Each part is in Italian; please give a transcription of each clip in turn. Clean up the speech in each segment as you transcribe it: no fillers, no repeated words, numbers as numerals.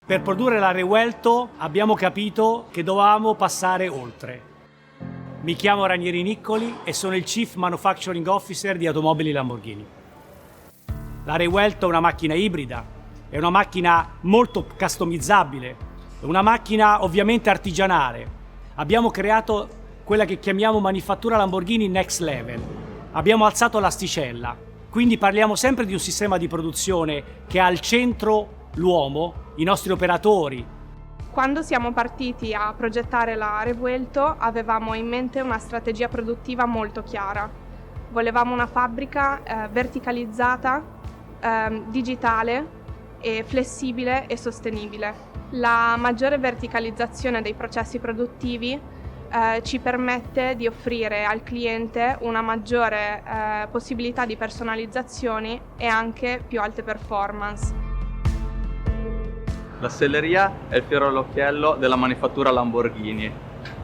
Per produrre la Revuelto abbiamo capito che dovevamo passare oltre. Mi chiamo Ranieri Niccoli e sono il Chief Manufacturing Officer di Automobili Lamborghini. La Revuelto è una macchina ibrida, è una macchina molto customizzabile, è una macchina ovviamente artigianale. Abbiamo creato quella che chiamiamo manifattura Lamborghini Next Level. Abbiamo alzato l'asticella, quindi parliamo sempre di un sistema di produzione che ha al centro l'uomo, i nostri operatori. Quando siamo partiti a progettare la Revuelto avevamo in mente una strategia produttiva molto chiara. Volevamo una fabbrica verticalizzata, digitale e flessibile e sostenibile. La maggiore verticalizzazione dei processi produttivi ci permette di offrire al cliente una maggiore possibilità di personalizzazioni e anche più alte performance. La selleria è il fiore all'occhiello della manifattura Lamborghini.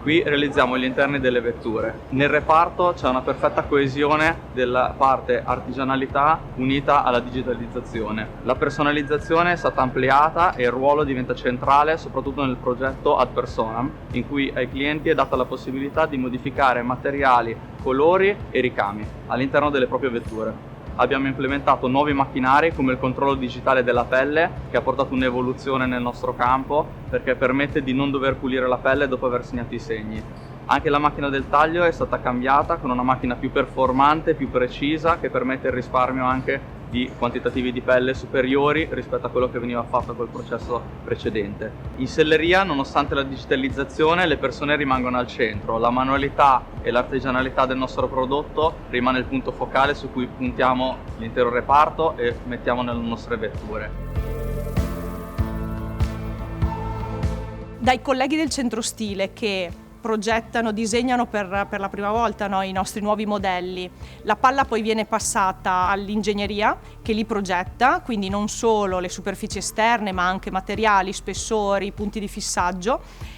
Qui realizziamo gli interni delle vetture. Nel reparto c'è una perfetta coesione della parte artigianalità unita alla digitalizzazione. La personalizzazione è stata ampliata e il ruolo diventa centrale soprattutto nel progetto ad personam, in cui ai clienti è data la possibilità di modificare materiali, colori e ricami all'interno delle proprie vetture. Abbiamo implementato nuovi macchinari come il controllo digitale della pelle, che ha portato un'evoluzione nel nostro campo perché permette di non dover pulire la pelle dopo aver segnato i segni. Anche la macchina del taglio è stata cambiata con una macchina più performante, più precisa, che permette il risparmio anche di quantitativi di pelle superiori rispetto a quello che veniva fatto col processo precedente. In selleria, nonostante la digitalizzazione, le persone rimangono al centro. La manualità e l'artigianalità del nostro prodotto rimane il punto focale su cui puntiamo l'intero reparto e mettiamo nelle nostre vetture. Dai colleghi del centro stile che progettano, disegnano per la prima volta i nostri nuovi modelli. La palla poi viene passata all'ingegneria che li progetta, quindi non solo le superfici esterne ma anche materiali, spessori, punti di fissaggio.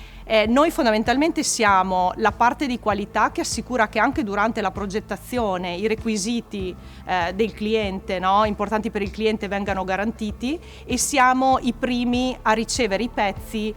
Noi fondamentalmente siamo la parte di qualità che assicura che anche durante la progettazione i requisiti del cliente, importanti per il cliente, vengano garantiti, e siamo i primi a ricevere i pezzi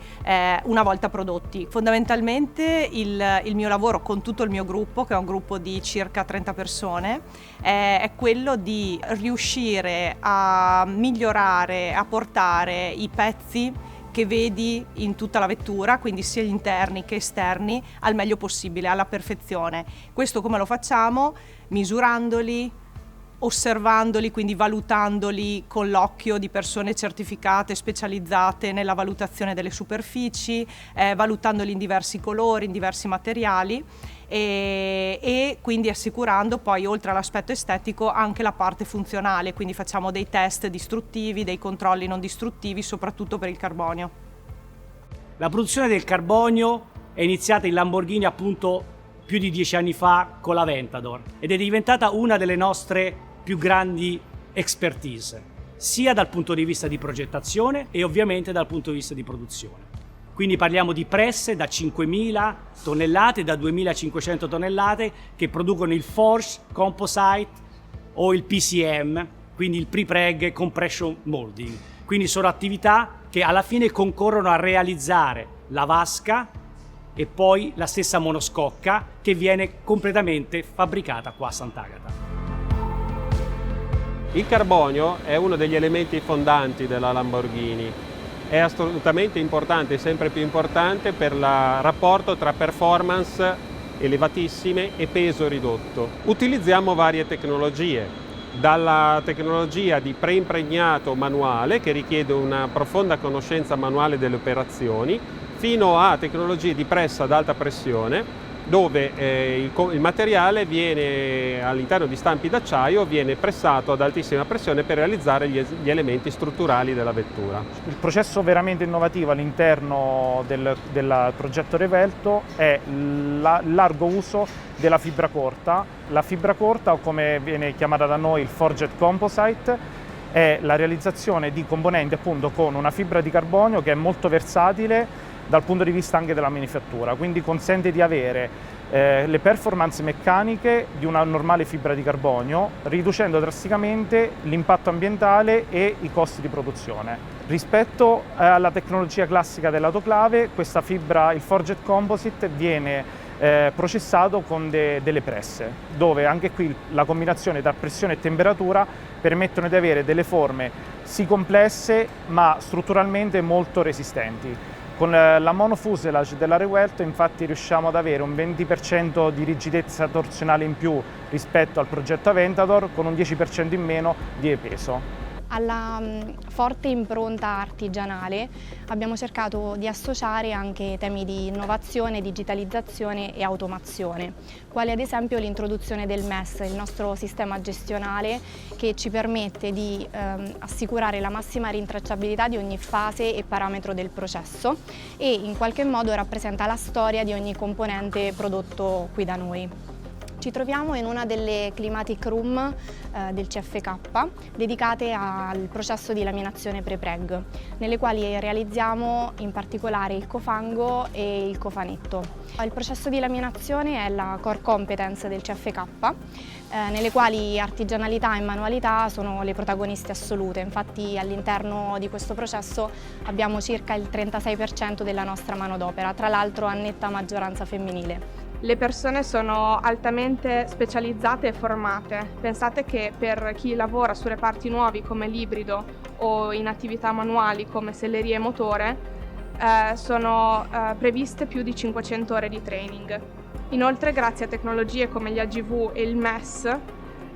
una volta prodotti. Fondamentalmente il mio lavoro con tutto il mio gruppo, che è un gruppo di circa 30 persone, è quello di riuscire a migliorare, a portare i pezzi che vedi in tutta la vettura, quindi sia gli interni che esterni, al meglio possibile, alla perfezione. Questo come lo facciamo? Misurandoli, osservandoli, quindi valutandoli con l'occhio di persone certificate, specializzate nella valutazione delle superfici, valutandoli in diversi colori, in diversi materiali e quindi assicurando poi, oltre all'aspetto estetico, anche la parte funzionale, quindi facciamo dei test distruttivi, dei controlli non distruttivi, soprattutto per il carbonio. La produzione del carbonio è iniziata in Lamborghini appunto più di 10 anni fa con l'Aventador ed è diventata una delle nostre più grandi expertise, sia dal punto di vista di progettazione e ovviamente dal punto di vista di produzione. Quindi parliamo di presse da 5.000 tonnellate, da 2.500 tonnellate, che producono il Forge Composite o il PCM, quindi il Pre-Preg Compression Molding. Quindi sono attività che alla fine concorrono a realizzare la vasca e poi la stessa monoscocca che viene completamente fabbricata qua a Sant'Agata. Il carbonio è uno degli elementi fondanti della Lamborghini. È assolutamente importante, sempre più importante per il rapporto tra performance elevatissime e peso ridotto. Utilizziamo varie tecnologie, dalla tecnologia di preimpregnato manuale, che richiede una profonda conoscenza manuale delle operazioni, fino a tecnologie di pressa ad alta pressione, dove il materiale viene, all'interno di stampi d'acciaio, viene pressato ad altissima pressione per realizzare gli elementi strutturali della vettura. Il processo veramente innovativo all'interno del progetto Revuelto è il largo uso della fibra corta. La fibra corta, o come viene chiamata da noi il Forged Composite, è la realizzazione di componenti appunto con una fibra di carbonio che è molto versatile dal punto di vista anche della manifattura, quindi consente di avere le performance meccaniche di una normale fibra di carbonio, riducendo drasticamente l'impatto ambientale e i costi di produzione. Rispetto alla tecnologia classica dell'autoclave, questa fibra, il Forged Composite, viene processato con delle presse, dove anche qui la combinazione tra pressione e temperatura permettono di avere delle forme sì complesse ma strutturalmente molto resistenti. Con la monofuselage della Revuelto infatti riusciamo ad avere un 20% di rigidezza torsionale in più rispetto al progetto Aventador, con un 10% in meno di peso. Alla forte impronta artigianale abbiamo cercato di associare anche temi di innovazione, digitalizzazione e automazione, quali ad esempio l'introduzione del MES, il nostro sistema gestionale che ci permette di assicurare la massima rintracciabilità di ogni fase e parametro del processo e in qualche modo rappresenta la storia di ogni componente prodotto qui da noi. Ci troviamo in una delle climatic room del CFK dedicate al processo di laminazione pre-preg, nelle quali realizziamo in particolare il cofango e il cofanetto. Il processo di laminazione è la core competence del CFK, nelle quali artigianalità e manualità sono le protagoniste assolute. Infatti all'interno di questo processo abbiamo circa il 36% della nostra manodopera, tra l'altro a netta maggioranza femminile. Le persone sono altamente specializzate e formate. Pensate che per chi lavora su reparti nuovi come l'ibrido o in attività manuali come selleria e motore sono previste più di 500 ore di training. Inoltre, grazie a tecnologie come gli AGV e il MES,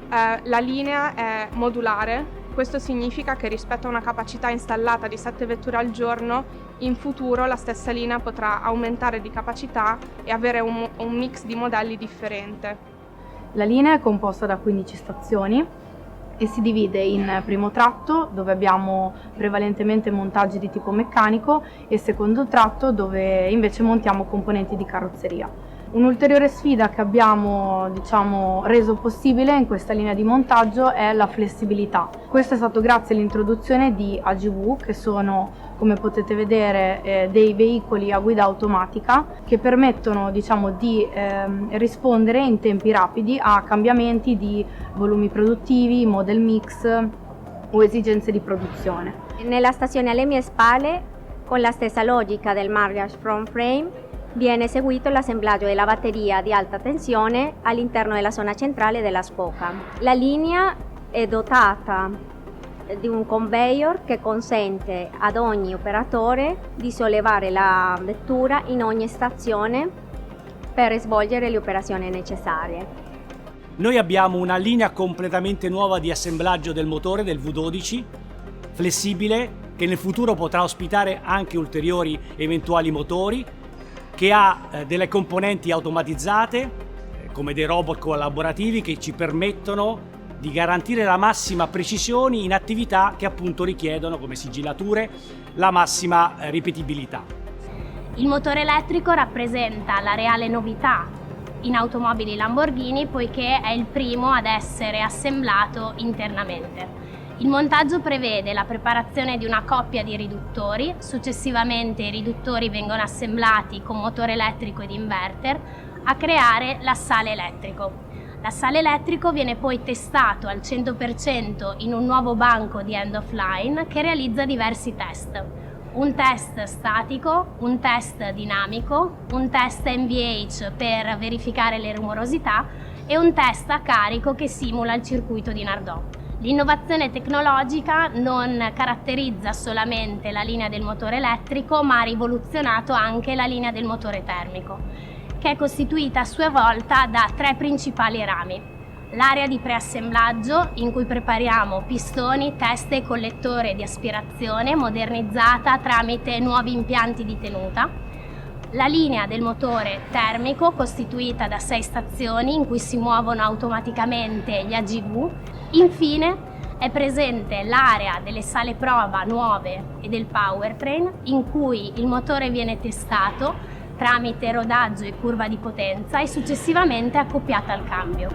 la linea è modulare. Questo significa che rispetto a una capacità installata di 7 vetture al giorno, in futuro la stessa linea potrà aumentare di capacità e avere un mix di modelli differente. La linea è composta da 15 stazioni e si divide in primo tratto, dove abbiamo prevalentemente montaggi di tipo meccanico, e secondo tratto, dove invece montiamo componenti di carrozzeria. Un'ulteriore sfida che abbiamo reso possibile in questa linea di montaggio è la flessibilità. Questo è stato grazie all'introduzione di AGV, che sono, come potete vedere, dei veicoli a guida automatica che permettono di rispondere in tempi rapidi a cambiamenti di volumi produttivi, model mix o esigenze di produzione. Nella stazione alle mie spalle, con la stessa logica del marriage front frame, viene eseguito l'assemblaggio della batteria di alta tensione all'interno della zona centrale della scoca. La linea è dotata di un conveyor che consente ad ogni operatore di sollevare la vettura in ogni stazione per svolgere le operazioni necessarie. Noi abbiamo una linea completamente nuova di assemblaggio del motore del V12, flessibile, che nel futuro potrà ospitare anche ulteriori eventuali motori, che ha delle componenti automatizzate come dei robot collaborativi che ci permettono di garantire la massima precisione in attività che appunto richiedono, come sigillature, la massima ripetibilità. Il motore elettrico rappresenta la reale novità in automobili Lamborghini, poiché è il primo ad essere assemblato internamente. Il montaggio prevede la preparazione di una coppia di riduttori, successivamente i riduttori vengono assemblati con motore elettrico ed inverter a creare l'assale elettrico. L'assale elettrico viene poi testato al 100% in un nuovo banco di end of line che realizza diversi test. Un test statico, un test dinamico, un test NVH per verificare le rumorosità e un test a carico che simula il circuito di Nardò. L'innovazione tecnologica non caratterizza solamente la linea del motore elettrico, ma ha rivoluzionato anche la linea del motore termico, che è costituita a sua volta da 3 principali rami. L'area di preassemblaggio, in cui prepariamo pistoni, teste e collettore di aspirazione modernizzata tramite nuovi impianti di tenuta. La linea del motore termico, costituita da 6 stazioni in cui si muovono automaticamente gli AGV. Infine è presente l'area delle sale prova nuove e del powertrain, in cui il motore viene testato tramite rodaggio e curva di potenza e successivamente accoppiata al cambio.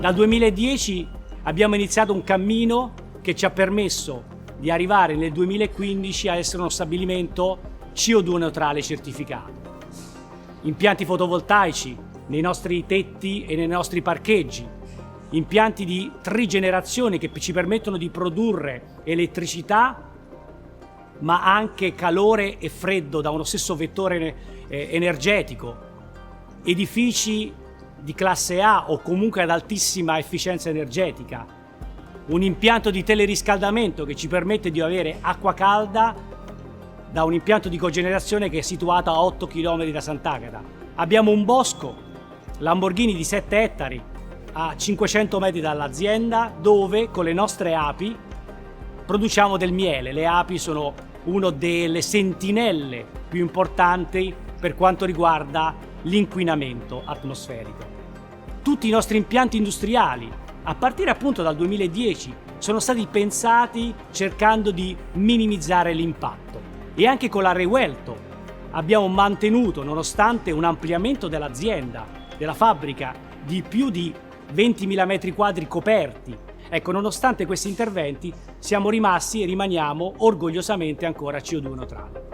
Dal 2010 abbiamo iniziato un cammino che ci ha permesso di arrivare nel 2015 a essere uno stabilimento CO2 neutrale certificato. Impianti fotovoltaici nei nostri tetti e nei nostri parcheggi, impianti di trigenerazione che ci permettono di produrre elettricità ma anche calore e freddo da uno stesso vettore energetico, edifici di classe A o comunque ad altissima efficienza energetica, un impianto di teleriscaldamento che ci permette di avere acqua calda da un impianto di cogenerazione che è situato a 8 km da Sant'Agata. Abbiamo un bosco Lamborghini di 7 ettari a 500 metri dall'azienda dove con le nostre api produciamo del miele. Le api sono una delle sentinelle più importanti per quanto riguarda l'inquinamento atmosferico. Tutti i nostri impianti industriali, a partire appunto dal 2010, sono stati pensati cercando di minimizzare l'impatto. E anche con la Revuelto abbiamo mantenuto, nonostante un ampliamento dell'azienda, della fabbrica, di più di 20.000 metri quadri coperti. Ecco, nonostante questi interventi, siamo rimasti e rimaniamo orgogliosamente ancora CO2 neutrali.